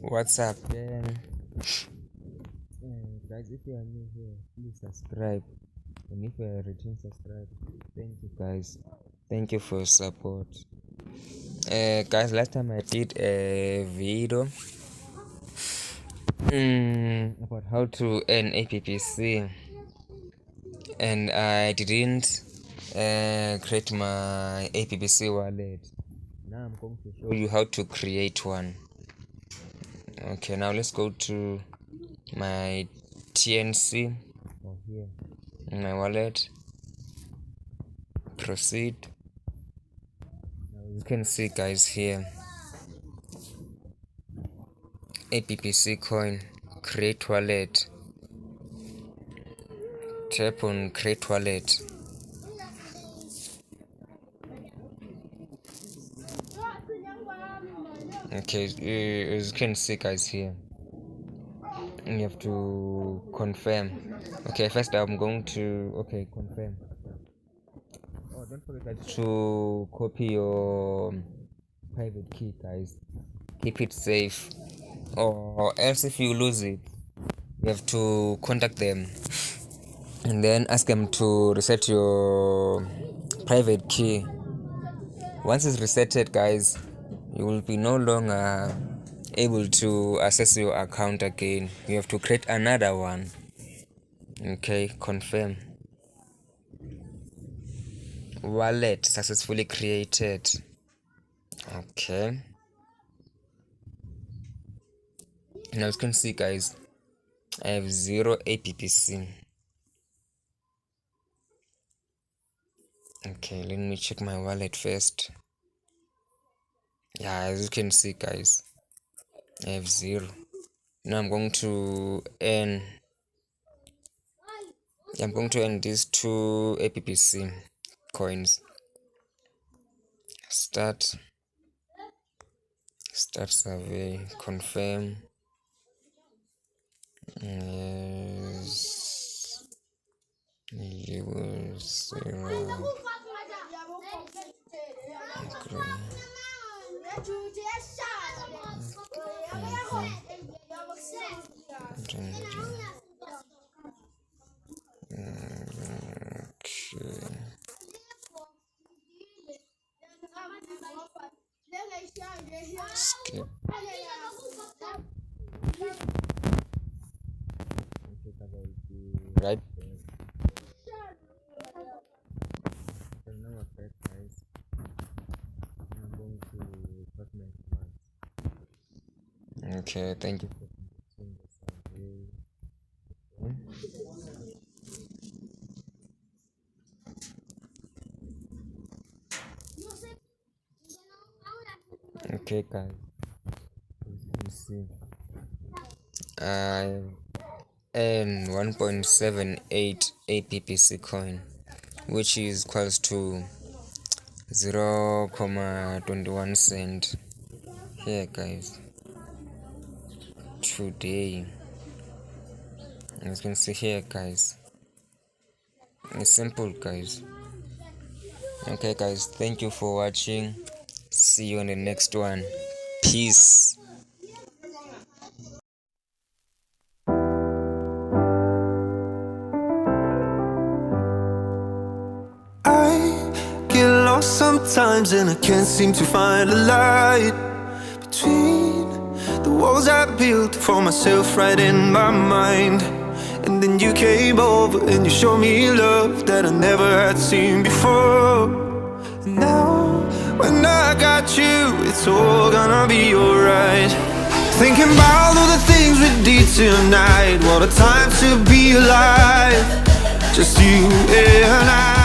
What's up, gang? Guys, if you are new here, please subscribe. And if you are a return subscriber, thank you, guys. Thank you for your support. Guys, last time I did a video about how to earn Abbc, and I didn't create my Abbc wallet. Now I'm going to show you how to create one. Okay, now let's go to my TNC here in my wallet. Proceed. Now you can see, guys, here Abbc coin, create wallet. Tap on create wallet. Okay, as you can see, guys, here you have to confirm. Okay, first I'm going to confirm. Oh, don't forget to copy your private key, guys. Keep it safe, or else if you lose it, you have to contact them and then ask them to reset your private key. Once it's resetted, guys, you will be no longer able to access your account again. You have to create another one. Okay, confirm. Wallet successfully created. Okay, now you can see, guys, I have 0 Abbc. Okay, let me check my wallet first. Yeah, as you can see, guys, I have 0. Now I'm going to earn these 2 Abbc coins. Start survey, confirm. Yes, you will 0. Skip. Right. Okay, thank you. Okay, guys, as you can see, I earn 1.78 Abbc coin, which is equals to 0.21 cent. Here, guys, today, as you can see here, guys, it's simple, guys. Okay, guys, thank you for watching. See you on the next one. Peace. I get lost sometimes and I can't seem to find a light between the walls I built for myself right in my mind. And then you came over and you showed me love that I never had seen before. And now when I got you, it's all gonna be alright. Thinking about all the things we did tonight. What a time to be alive. Just you and I.